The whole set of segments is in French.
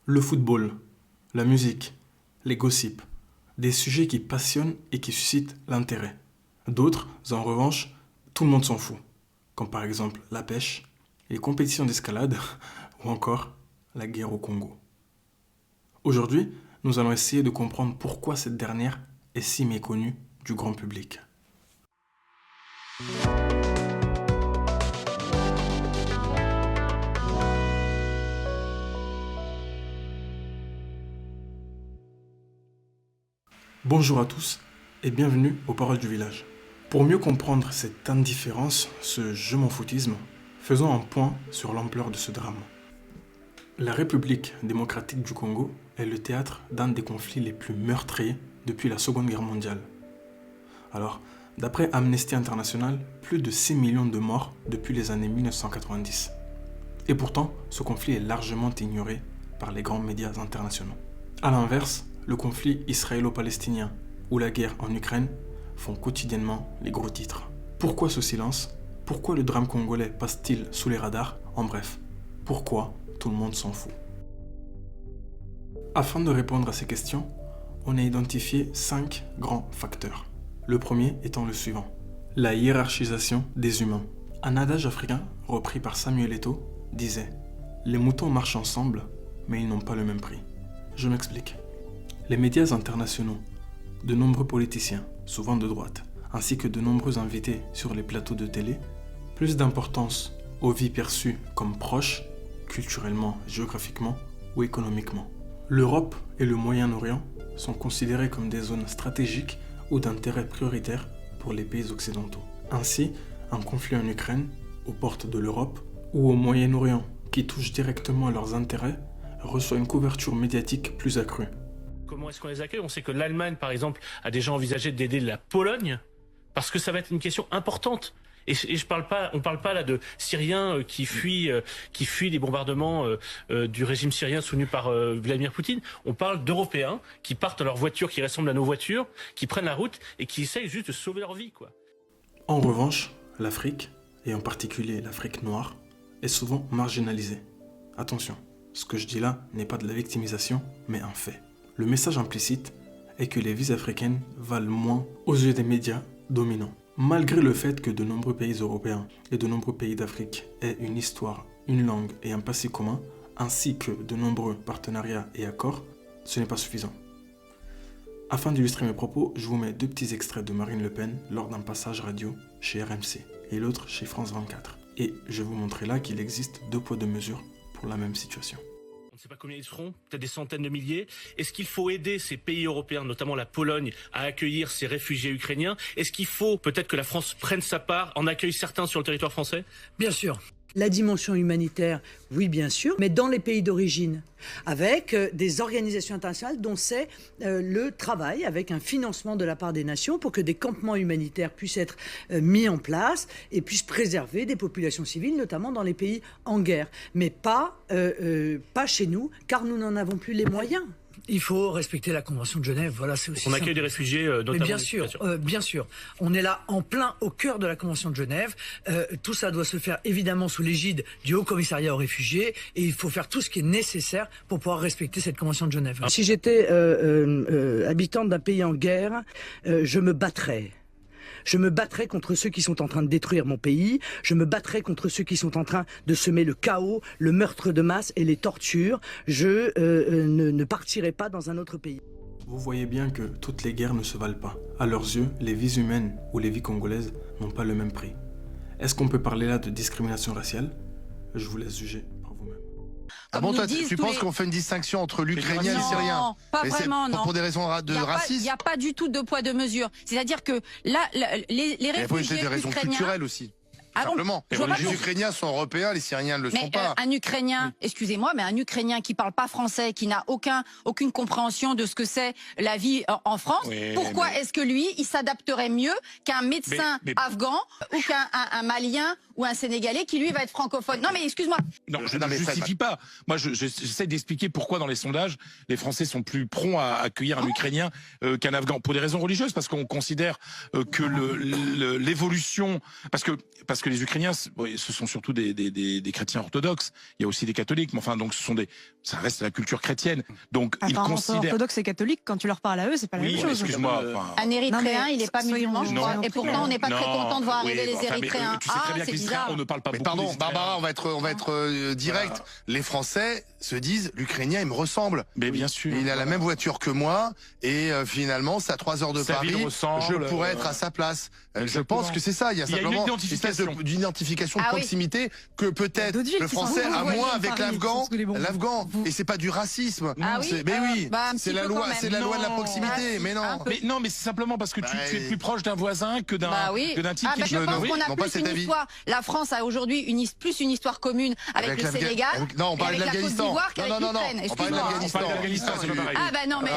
Le football, la musique, les gossips, des sujets qui passionnent et qui suscitent l'intérêt. D'autres, en revanche, tout le monde s'en fout, comme par exemple la pêche, les compétitions d'escalade ou encore la guerre au Congo. Aujourd'hui, nous allons essayer de comprendre pourquoi cette dernière est si méconnue du grand public. Bonjour à tous et bienvenue aux Paroles du Village. Pour mieux comprendre cette indifférence, ce je m'en foutisme, faisons un point sur l'ampleur de ce drame. La République démocratique du Congo est le théâtre d'un des conflits les plus meurtriers depuis la Seconde Guerre mondiale. Alors, d'après Amnesty International, plus de 6 millions de morts depuis les années 1990. Et pourtant, ce conflit est largement ignoré par les grands médias internationaux. A l'inverse, le conflit israélo-palestinien ou la guerre en Ukraine font quotidiennement les gros titres. Pourquoi ce silence? Pourquoi le drame congolais passe-t-il sous les radars? En bref, pourquoi tout le monde s'en fout? Afin de répondre à ces questions, on a identifié 5 grands facteurs. Le premier étant le suivant: la hiérarchisation des humains. Un adage africain, repris par Samuel Eto'o, disait « Les moutons marchent ensemble, mais ils n'ont pas le même prix ». Je m'explique. Les médias internationaux, de nombreux politiciens, souvent de droite, ainsi que de nombreux invités sur les plateaux de télé, plus d'importance aux vies perçues comme proches, culturellement, géographiquement ou économiquement. L'Europe et le Moyen-Orient sont considérés comme des zones stratégiques ou d'intérêt prioritaire pour les pays occidentaux. Ainsi, un conflit en Ukraine, aux portes de l'Europe, ou au Moyen-Orient, qui touche directement à leurs intérêts, reçoit une couverture médiatique plus accrue. Comment est-ce qu'on les accueille? On sait que l'Allemagne, par exemple, a déjà envisagé d'aider la Pologne, parce que ça va être une question importante. Et on parle pas là de Syriens qui fuient les bombardements du régime syrien soutenu par Vladimir Poutine. On parle d'Européens qui partent à leurs voitures, qui ressemblent à nos voitures, qui prennent la route et qui essayent juste de sauver leur vie, quoi. En revanche, l'Afrique, et en particulier l'Afrique noire, est souvent marginalisée. Attention, ce que je dis là n'est pas de la victimisation, mais un fait. Le message implicite est que les vies africaines valent moins aux yeux des médias dominants. Malgré le fait que de nombreux pays européens et de nombreux pays d'Afrique aient une histoire, une langue et un passé commun, ainsi que de nombreux partenariats et accords, ce n'est pas suffisant. Afin d'illustrer mes propos, je vous mets 2 petits extraits de Marine Le Pen lors d'un passage radio chez RMC et l'autre chez France 24. Et je vais vous montrer là qu'il existe 2 poids 2 mesures pour la même situation. On ne sait pas combien ils seront, peut-être des centaines de milliers. Est-ce qu'il faut aider ces pays européens, notamment la Pologne, à accueillir ces réfugiés ukrainiens? Est-ce qu'il faut peut-être que la France prenne sa part, en accueille certains sur le territoire français? Bien sûr. La dimension humanitaire, oui bien sûr, mais dans les pays d'origine, avec des organisations internationales dont c'est le travail, avec un financement de la part des nations pour que des campements humanitaires puissent être mis en place et puissent préserver des populations civiles, notamment dans les pays en guerre. Mais pas chez nous, car nous n'en avons plus les moyens. Il faut respecter la Convention de Genève, voilà, c'est aussi on accueille simple. des réfugiés, notamment... Mais bien sûr, on est là en plein au cœur de la Convention de Genève. Tout ça doit se faire évidemment sous l'égide du Haut-Commissariat aux réfugiés et il faut faire tout ce qui est nécessaire pour pouvoir respecter cette Convention de Genève. Si j'étais habitante d'un pays en guerre, je me battrais. Je me battrai contre ceux qui sont en train de détruire mon pays. Je me battrai contre ceux qui sont en train de semer le chaos, le meurtre de masse et les tortures. Je ne partirai pas dans un autre pays. Vous voyez bien que toutes les guerres ne se valent pas. À leurs yeux, les vies humaines ou les vies congolaises n'ont pas le même prix. Est-ce qu'on peut parler là de discrimination raciale? Je vous laisse juger par vous-même. Ah bon, toi, tu penses qu'on fait une distinction entre l'Ukrainien et le Syrien? Non, pas mais vraiment, non. Pour des raisons de racisme? Il n'y a pas du tout 2 poids 2 mesures. C'est-à-dire que là, les Il faut réfugiés des raisons ukrainiens... culturelles aussi. Ah bon, Simplement. Les Ukrainiens sont européens, les Syriens ne le sont pas. Un Ukrainien, excusez-moi, mais un Ukrainien qui parle pas français, qui n'a aucune compréhension de ce que c'est la vie en France, pourquoi est-ce que lui, il s'adapterait mieux qu'un médecin afghan ou qu'un Malien ou un Sénégalais qui, lui, va être francophone? Non, mais excuse-moi. Non, je ne justifie pas. Moi, j'essaie d'expliquer pourquoi, dans les sondages, les Français sont plus prompts à accueillir un Ukrainien qu'un Afghan. Pour des raisons religieuses, parce qu'on considère que l'évolution... Parce que que les Ukrainiens, ce sont surtout des chrétiens orthodoxes. Il y a aussi des catholiques, mais enfin, donc ça reste la culture chrétienne. Donc ils considèrent. Orthodoxes et catholiques, quand tu leur parles à eux, c'est pas la même chose. Excuse-moi. Un Érythréen, il n'est pas musulman, je crois. Et pourtant, on n'est pas très content de voir arriver les Érythréens. Tu sais très bien que les Israéliens, on ne parle pas beaucoup. Pardon, Barbara, on va être direct. Voilà. Les Français se disent, l'Ukrainien, il me ressemble. Mais bien sûr. Il a la même voiture que moi, et finalement, c'est à 3 heures de Paris. Je pourrais être à sa place. Je pense que c'est ça. Il y a simplement une espèce d'identification de proximité que peut-être le Français a moins avec l'Afghan. Et c'est pas du racisme. Ah oui, mais oui, c'est la loi de la proximité. Mais non. Mais c'est simplement parce que tu es plus proche d'un voisin que d'un type qui je pense qu'on a plus une histoire. La France a aujourd'hui plus une histoire commune avec le Sénégal. Non, on parle de l'Afghanistan. Non, on parle de l'Afghanistan. Ah bah non, mais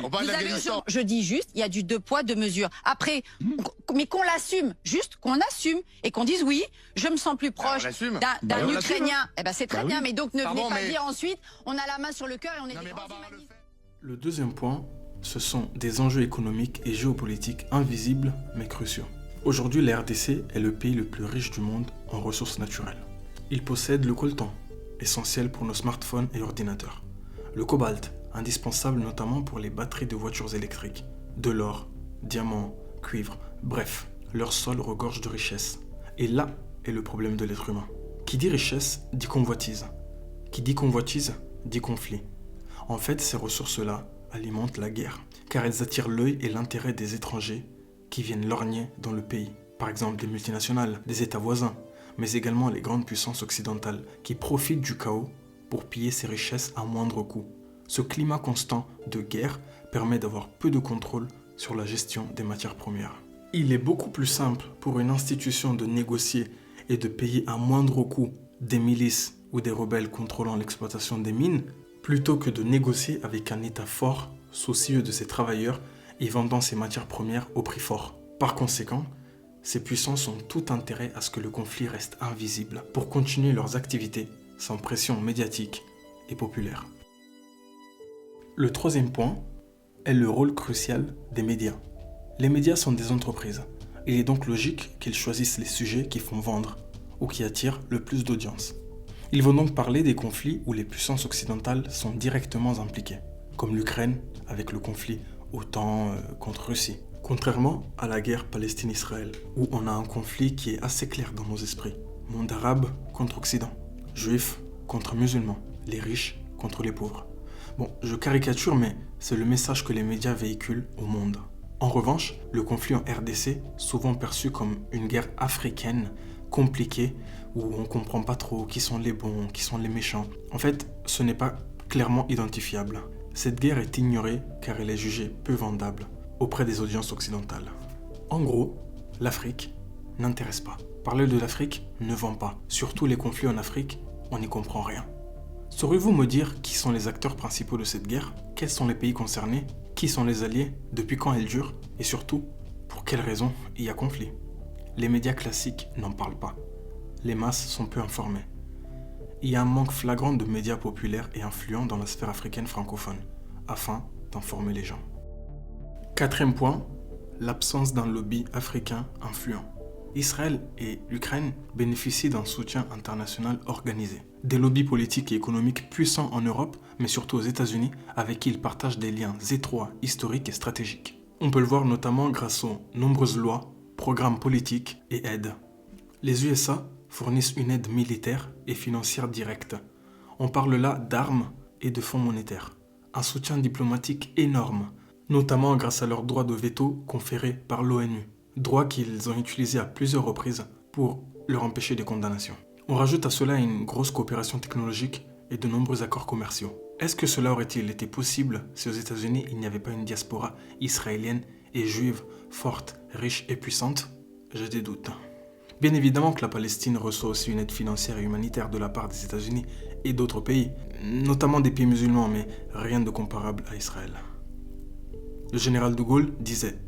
on parle de l'Afghanistan. Je dis juste, il y a du 2 poids 2 mesures. Après, mais qu'on l'assume, juste qu'on assume et qu'on dise oui, je me sens plus proche d'un Ukrainien. Eh ben c'est très bien, mais donc ne venez pas dire ensuite, on a la main sur le cœur et on est des grands humanistes. Le deuxième point, ce sont des enjeux économiques et géopolitiques invisibles mais cruciaux. Aujourd'hui, la RDC est le pays le plus riche du monde en ressources naturelles. Il possède le coltan, essentiel pour nos smartphones et ordinateurs. Le cobalt, indispensable notamment pour les batteries de voitures électriques. De l'or, diamants, cuivre, bref, leur sol regorge de richesses. Et là est le problème de l'être humain. Qui dit richesse, dit convoitise. Qui dit convoitise, dit conflit. En fait, ces ressources-là alimentent la guerre, car elles attirent l'œil et l'intérêt des étrangers qui viennent lorgner dans le pays. Par exemple des multinationales, des États voisins, mais également les grandes puissances occidentales qui profitent du chaos pour piller ces richesses à moindre coût. Ce climat constant de guerre permet d'avoir peu de contrôle sur la gestion des matières premières. Il est beaucoup plus simple pour une institution de négocier et de payer à moindre coût des milices ou des rebelles contrôlant l'exploitation des mines, plutôt que de négocier avec un État fort, soucieux de ses travailleurs et vendant ses matières premières au prix fort. Par conséquent, ces puissances ont tout intérêt à ce que le conflit reste invisible pour continuer leurs activités sans pression médiatique et populaire. Le troisième point est le rôle crucial des médias. Les médias sont des entreprises. Il est donc logique qu'ils choisissent les sujets qui font vendre ou qui attirent le plus d'audience. Ils vont donc parler des conflits où les puissances occidentales sont directement impliquées, comme l'Ukraine avec le conflit OTAN contre Russie. Contrairement à la guerre Palestine-Israël, où on a un conflit qui est assez clair dans nos esprits. Monde arabe contre Occident, juifs contre musulmans, les riches contre les pauvres. Bon, je caricature, mais c'est le message que les médias véhiculent au monde. En revanche, le conflit en RDC, souvent perçu comme une guerre africaine, compliquée, où on ne comprend pas trop qui sont les bons, qui sont les méchants. En fait, ce n'est pas clairement identifiable. Cette guerre est ignorée car elle est jugée peu vendable auprès des audiences occidentales. En gros, l'Afrique n'intéresse pas. Parler de l'Afrique ne vend pas. Surtout les conflits en Afrique, on n'y comprend rien. Sauriez-vous me dire qui sont les acteurs principaux de cette guerre? Quels sont les pays concernés? Qui sont les alliés? Depuis quand elle dure? Et surtout, pour quelles raisons il y a conflit? Les médias classiques n'en parlent pas. Les masses sont peu informées. Il y a un manque flagrant de médias populaires et influents dans la sphère africaine francophone, afin d'informer les gens. Quatrième point, l'absence d'un lobby africain influent. Israël et l'Ukraine bénéficient d'un soutien international organisé. Des lobbies politiques et économiques puissants en Europe, mais surtout aux États-Unis, avec qui ils partagent des liens étroits, historiques et stratégiques. On peut le voir notamment grâce aux nombreuses lois, programmes politiques et aides. Les USA fournissent une aide militaire et financière directe. On parle là d'armes et de fonds monétaires. Un soutien diplomatique énorme, notamment grâce à leur droit de veto conféré par l'ONU. Droit qu'ils ont utilisé à plusieurs reprises pour leur empêcher des condamnations. On rajoute à cela une grosse coopération technologique et de nombreux accords commerciaux. Est-ce que cela aurait-il été possible si aux États-Unis il n'y avait pas une diaspora israélienne et juive forte, riche et puissante? J'ai des doutes. Bien évidemment que la Palestine reçoit aussi une aide financière et humanitaire de la part des États-Unis et d'autres pays, notamment des pays musulmans, mais rien de comparable à Israël. Le général de Gaulle disait: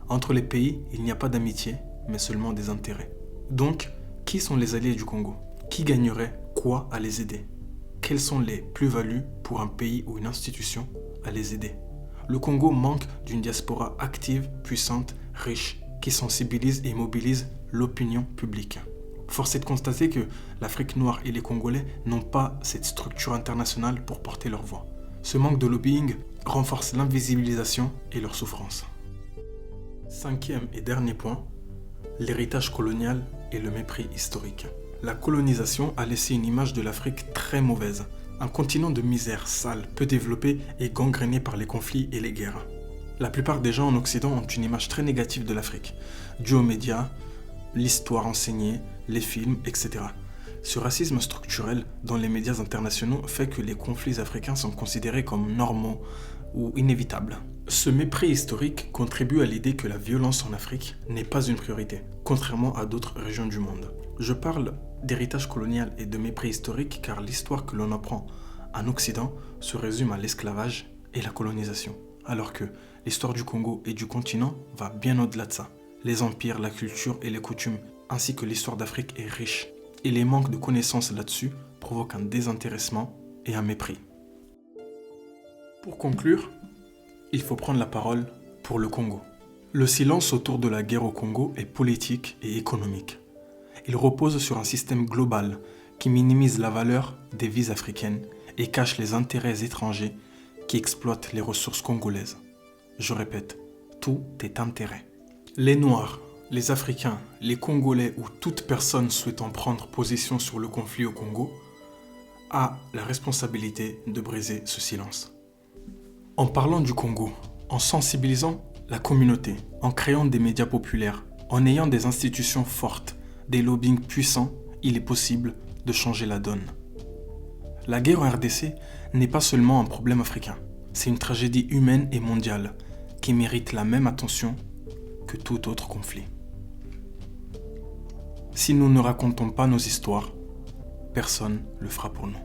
entre les pays, il n'y a pas d'amitié, mais seulement des intérêts. Donc, qui sont les alliés du Congo? Qui gagnerait quoi à les aider? Quelles sont les plus-values pour un pays ou une institution à les aider? Le Congo manque d'une diaspora active, puissante, riche, qui sensibilise et mobilise l'opinion publique. Force est de constater que l'Afrique noire et les Congolais n'ont pas cette structure internationale pour porter leur voix. Ce manque de lobbying renforce l'invisibilisation et leur souffrance. 5e et dernier point, l'héritage colonial et le mépris historique. La colonisation a laissé une image de l'Afrique très mauvaise. Un continent de misère, sale, peu développé et gangréné par les conflits et les guerres. La plupart des gens en Occident ont une image très négative de l'Afrique, due aux médias, l'histoire enseignée, les films, etc. Ce racisme structurel dans les médias internationaux fait que les conflits africains sont considérés comme normaux ou inévitables. Ce mépris historique contribue à l'idée que la violence en Afrique n'est pas une priorité, contrairement à d'autres régions du monde. Je parle d'héritage colonial et de mépris historique car l'histoire que l'on apprend en Occident se résume à l'esclavage et la colonisation, alors que l'histoire du Congo et du continent va bien au-delà de ça. Les empires, la culture et les coutumes, ainsi que l'histoire d'Afrique est riche, et les manques de connaissances là-dessus provoquent un désintéressement et un mépris. Pour conclure, il faut prendre la parole pour le Congo. Le silence autour de la guerre au Congo est politique et économique. Il repose sur un système global qui minimise la valeur des vies africaines et cache les intérêts étrangers qui exploitent les ressources congolaises. Je répète, tout est intérêt. Les Noirs, les Africains, les Congolais ou toute personne souhaitant prendre position sur le conflit au Congo a la responsabilité de briser ce silence. En parlant du Congo, en sensibilisant la communauté, en créant des médias populaires, en ayant des institutions fortes, des lobbying puissants, il est possible de changer la donne. La guerre en RDC n'est pas seulement un problème africain, c'est une tragédie humaine et mondiale qui mérite la même attention que tout autre conflit. Si nous ne racontons pas nos histoires, personne ne le fera pour nous.